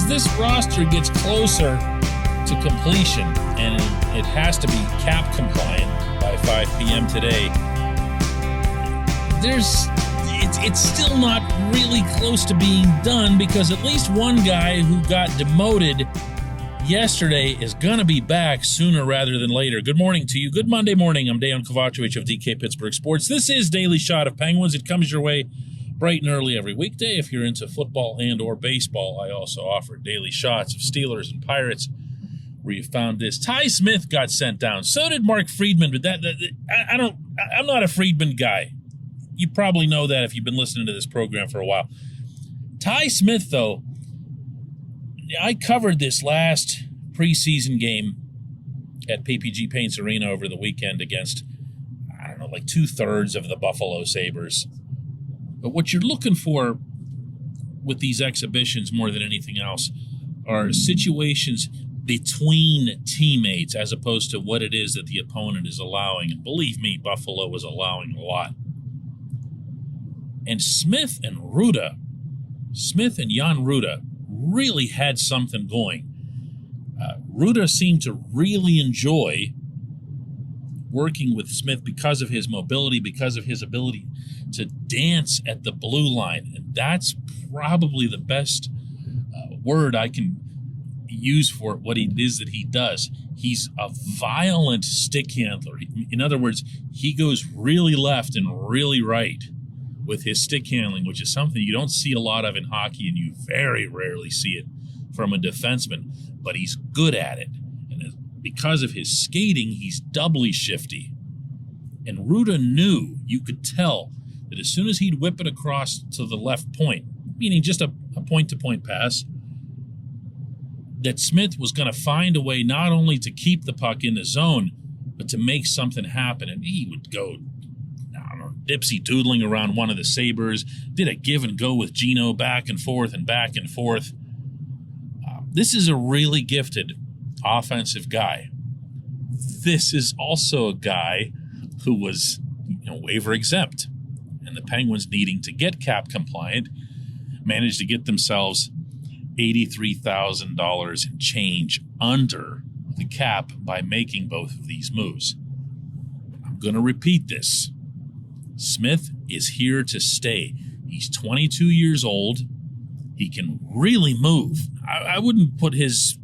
this roster gets closer to completion, and it has to be cap compliant by 5 p.m. today, it's still not really close to being done, because at least one guy who got demoted yesterday is going to be back sooner rather than later. Good morning to you. Good Monday morning. I'm Dejan Kovacevic of DK Pittsburgh Sports. This is Daily Shot of Penguins. It comes your way bright and early every weekday. If you're into football and or baseball, I also offer daily shots of Steelers and Pirates, where you found this. Ty Smith got sent down. So did Mark Friedman, but I'm not a Friedman guy. You probably know that if you've been listening to this program for a while. Ty Smith, though, I covered this last preseason game at PPG Paints Arena over the weekend against, like 2/3 of the Buffalo Sabres. But what you're looking for with these exhibitions more than anything else are situations between teammates as opposed to what it is that the opponent is allowing. And believe me, Buffalo was allowing a lot. And Smith and Jan Rutta really had something going. Rutta seemed to really enjoy working with Smith because of his mobility, because of his ability to dance at the blue line. And that's probably the best word I can use for what it is that he does. He's a violent stick handler. In other words, he goes really left and really right with his stick handling, which is something you don't see a lot of in hockey, and you very rarely see it from a defenseman, but he's good at it. And because of his skating, he's doubly shifty. And Rutta knew, you could tell, that as soon as he'd whip it across to the left point, meaning just a point-to-point pass, that Smith was going to find a way not only to keep the puck in the zone, but to make something happen. And he would go, dipsy doodling around one of the Sabres, did a give and go with Gino back and forth and back and forth. This is a really gifted offensive guy. This is also a guy who was, waiver exempt. And the Penguins, needing to get cap compliant, managed to get themselves $83,000 in change under the cap by making both of these moves. I'm going to repeat this. Smith is here to stay. He's 22 years old. He can really move. I wouldn't put his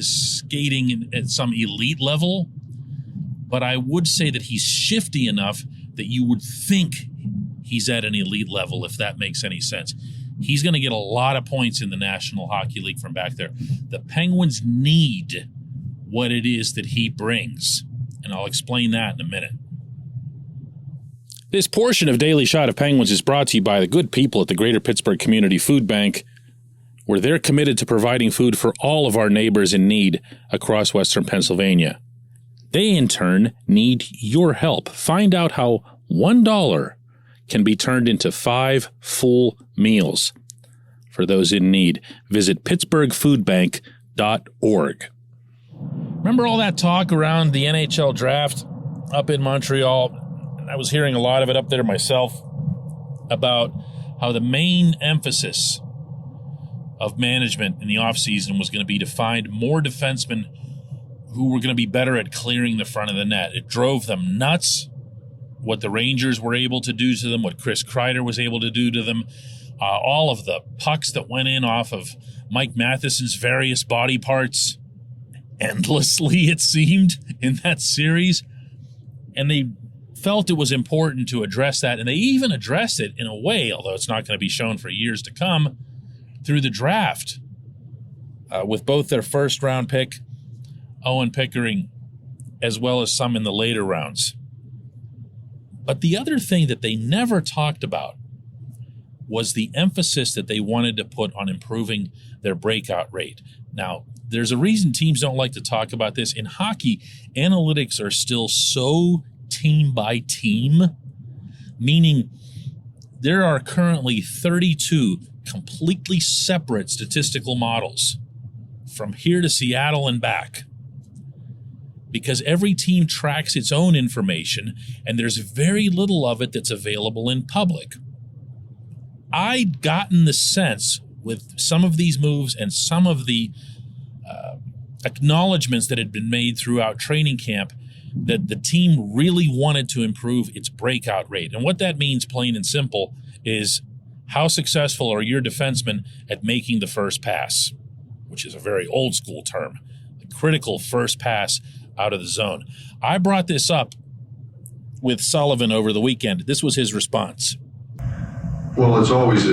skating at some elite level, but I would say that he's shifty enough that you would think he's at an elite level, if that makes any sense. He's going to get a lot of points in the National Hockey League from back there. The Penguins need what it is that he brings, and I'll explain that in a minute. This portion of Daily Shot of Penguins is brought to you by the good people at the Greater Pittsburgh Community Food Bank, where they're committed to providing food for all of our neighbors in need across Western Pennsylvania. They, in turn, need your help. Find out how $1 can be turned into 5 full meals for those in need. Visit pittsburghfoodbank.org. Remember all that talk around the NHL draft up in Montreal? I was hearing a lot of it up there myself about how the main emphasis of management in the offseason was going to be to find more defensemen who were going to be better at clearing the front of the net. It drove them nuts, what the Rangers were able to do to them, what Chris Kreider was able to do to them, all of the pucks that went in off of Mike Matheson's various body parts, endlessly, it seemed, in that series. And they felt it was important to address that, and they even addressed it in a way, although it's not going to be shown for years to come, through the draft, with both their first-round pick, Owen Pickering, as well as some in the later rounds. But the other thing that they never talked about was the emphasis that they wanted to put on improving their breakout rate. Now, there's a reason teams don't like to talk about this. In hockey, analytics are still so team by team, meaning there are currently 32 completely separate statistical models from here to Seattle and back, because every team tracks its own information and there's very little of it that's available in public. I'd gotten the sense with some of these moves and some of the acknowledgments that had been made throughout training camp that the team really wanted to improve its breakout rate. And what that means, plain and simple, is how successful are your defensemen at making the first pass, which is a very old school term, the critical first pass out of the zone. I brought this up with Sullivan over the weekend. This was his response. Well, it's always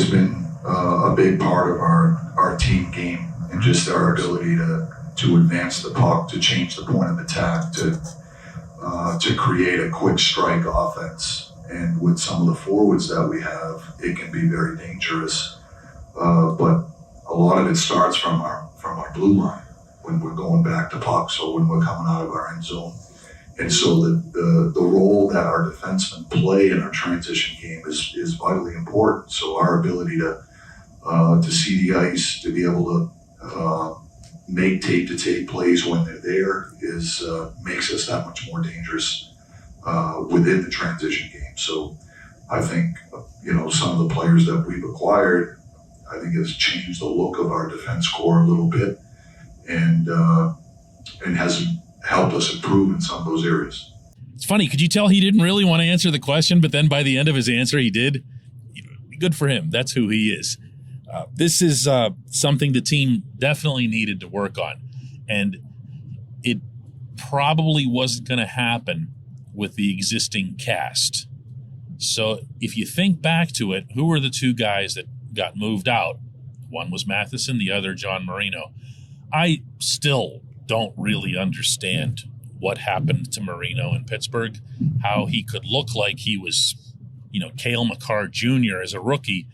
been a big part of our team game, and just our ability to advance the puck, to change the point of attack, to create a quick strike offense. And with some of the forwards that we have, it can be very dangerous. But a lot of it starts from our blue line when we're going back to pucks or when we're coming out of our end zone. And so the role that our defensemen play in our transition game is vitally important. So our ability to see the ice, to be able to make tape-to-tape plays when they're there makes us that much more dangerous within the transition game. So I think, some of the players that we've acquired, I think has changed the look of our defense core a little bit and has helped us improve in some of those areas. It's funny. Could you tell he didn't really want to answer the question, but then by the end of his answer, he did? Good for him. That's who he is. This is something the team definitely needed to work on, and it probably wasn't going to happen with the existing cast. So if you think back to it, who were the two guys that got moved out? One was Matheson, the other John Marino. I still don't really understand what happened to Marino in Pittsburgh, how he could look like he was, Cale Makar Jr. as a rookie,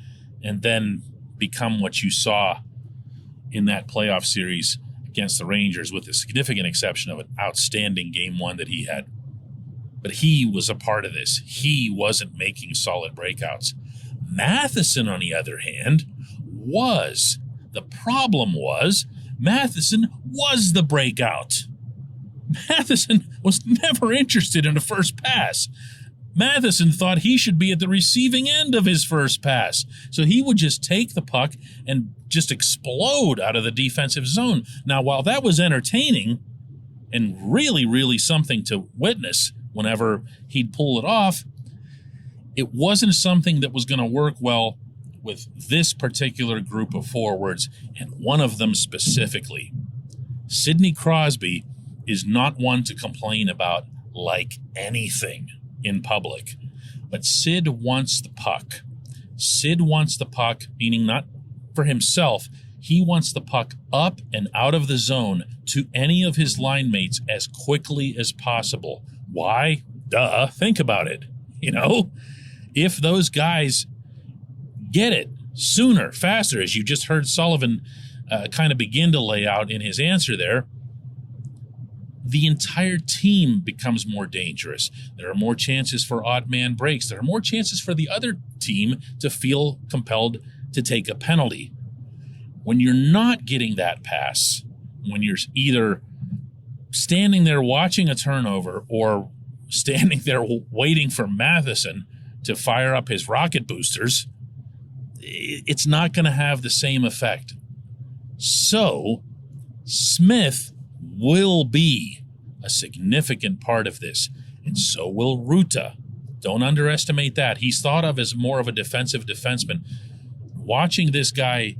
and then become what you saw in that playoff series against the Rangers, with the significant exception of an outstanding game one that he had. But he was a part of this. He wasn't making solid breakouts. Matheson, on the other hand, was. The problem was Matheson was the breakout. Matheson was never interested in a first pass. Matheson thought he should be at the receiving end of his first pass. So he would just take the puck and just explode out of the defensive zone. Now, while that was entertaining and really, really something to witness whenever he'd pull it off, it wasn't something that was going to work well with this particular group of forwards, and one of them specifically. Sidney Crosby is not one to complain about like anything in public, but Sid wants the puck. Sid wants the puck, meaning not for himself. He wants the puck up and out of the zone to any of his line mates as quickly as possible. Why? Duh. Think about it. If those guys get it sooner, faster, as you just heard Sullivan kind of begin to lay out in his answer there, the entire team becomes more dangerous. There are more chances for odd man breaks. There are more chances for the other team to feel compelled to take a penalty. When you're not getting that pass, when you're either standing there watching a turnover or standing there waiting for Matheson to fire up his rocket boosters, it's not going to have the same effect. So Smith will be a significant part of this, and so will Ruta. Don't underestimate that. He's thought of as more of a defensive defenseman. Watching this guy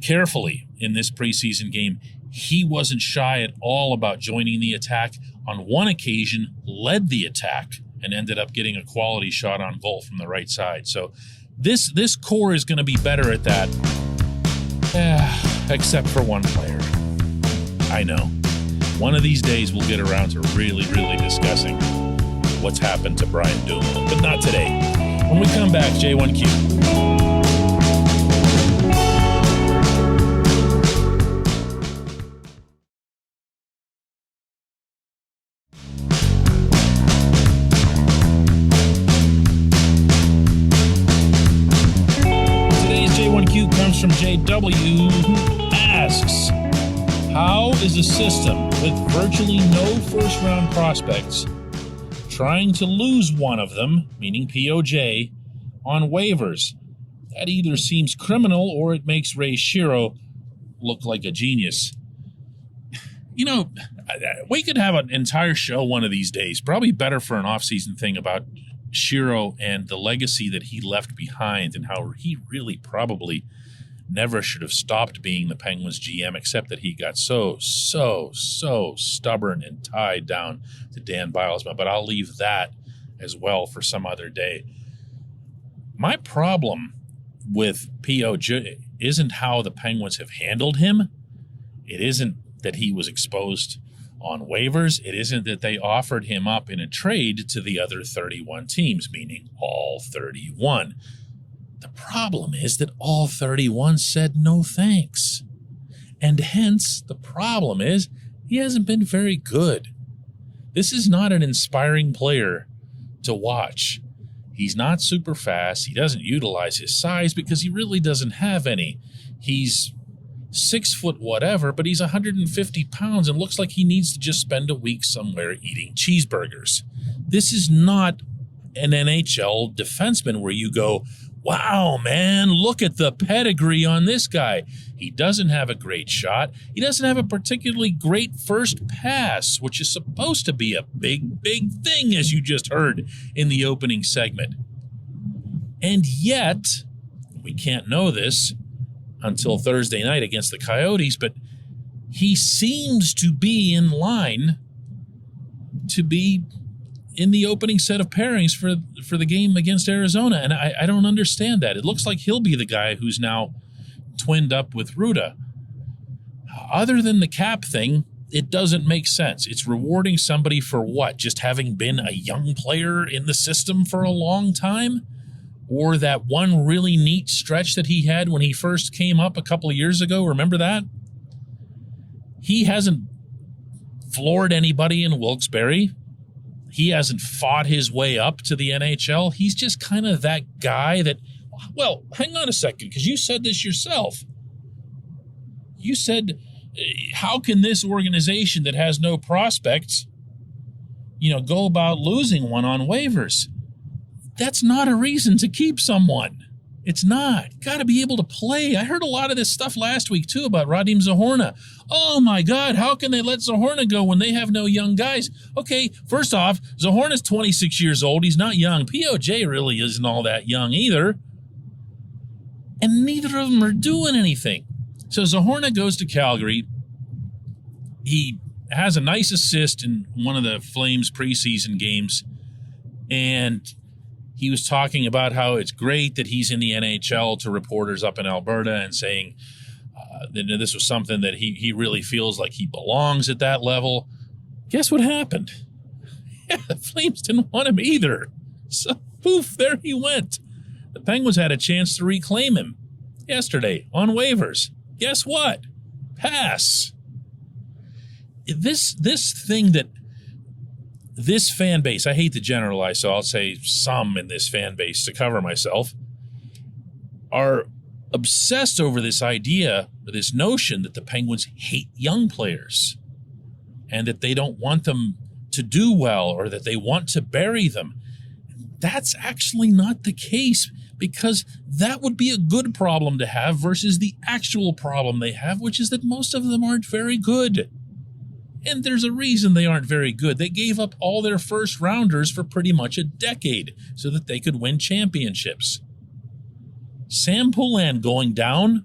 carefully in this preseason game, he wasn't shy at all about joining the attack. On one occasion, led the attack and ended up getting a quality shot on goal from the right side. So this core is going to be better at that, except for one player. I know. One of these days we'll get around to really, really discussing what's happened to Brian Dumoulin, but not today. When we come back, J1Q. From JW, who asks, how is a system with virtually no first-round prospects trying to lose one of them, meaning POJ, on waivers? That either seems criminal or it makes Ray Shero look like a genius. You know, we could have an entire show one of these days, probably better for an off-season thing, about Shero and the legacy that he left behind and how he really probably never should have stopped being the Penguins GM, except that he got so stubborn and tied down to Dan Bilesma. But I'll leave that as well for some other day. My problem with POJ isn't how the Penguins have handled him. It isn't that he was exposed on waivers. It isn't that they offered him up in a trade to the other 31 teams, meaning all 31. The problem is that all 31 said no thanks. And hence, the problem is he hasn't been very good. This is not an inspiring player to watch. He's not super fast. He doesn't utilize his size because he really doesn't have any. He's 6 foot whatever, but he's 150 pounds and looks like he needs to just spend a week somewhere eating cheeseburgers. This is not an NHL defenseman where you go, wow, man, look at the pedigree on this guy. He doesn't have a great shot. He doesn't have a particularly great first pass, which is supposed to be a big thing, as you just heard in the opening segment. And yet, we can't know this until Thursday night against the Coyotes, but he seems to be in line to be in the opening set of pairings for the game against Arizona, and I don't understand that. It looks like he'll be the guy who's now twinned up with Ruda. Other than the cap thing, it doesn't make sense. It's rewarding somebody for what? Just having been a young player in the system for a long time? Or that one really neat stretch that he had when he first came up a couple of years ago? Remember that? He hasn't floored anybody in Wilkes-Barre. He hasn't fought his way up to the NHL. He's just kind of that guy that, well, hang on a second, because you said this yourself. You said, how can this organization that has no prospects, go about losing one on waivers? That's not a reason to keep someone. It's not. Got to be able to play. I heard a lot of this stuff last week, too, about Radim Zohorna. Oh, my God, how can they let Zohorna go when they have no young guys? Okay, first off, Zohorna's 26 years old. He's not young. POJ really isn't all that young either. And neither of them are doing anything. So Zohorna goes to Calgary. He has a nice assist in one of the Flames preseason games. And he was talking about how it's great that he's in the NHL to reporters up in Alberta and saying that this was something that he really feels like he belongs at that level. Guess what happened? Yeah, the Flames didn't want him either. So, poof, there he went. The Penguins had a chance to reclaim him yesterday on waivers. Guess what? Pass. This thing that this fan base, I hate to generalize, so I'll say some in this fan base to cover myself, are obsessed over this idea, this notion that the Penguins hate young players and that they don't want them to do well or that they want to bury them. That's actually not the case, because that would be a good problem to have versus the actual problem they have, which is that most of them aren't very good. And there's a reason they aren't very good. They gave up all their first rounders for pretty much a decade so that they could win championships. Sam Poulin going down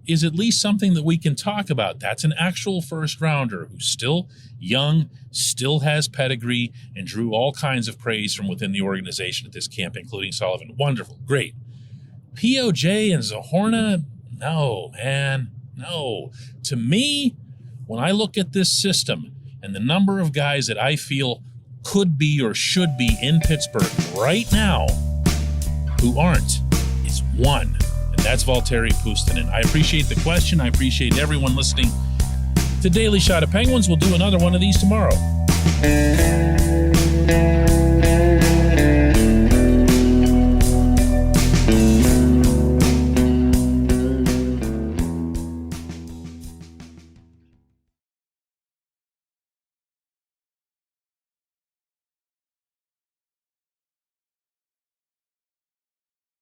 is at least something that we can talk about. That's an actual first rounder who's still young, still has pedigree, and drew all kinds of praise from within the organization at this camp, including Sullivan. Wonderful, great. POJ and Zohorna, no, man, no. To me, when I look at this system and the number of guys that I feel could be or should be in Pittsburgh right now who aren't, is one, and that's Valtteri Puustinen. I appreciate the question. I appreciate everyone listening to Daily Shot of Penguins. We'll do another one of these tomorrow.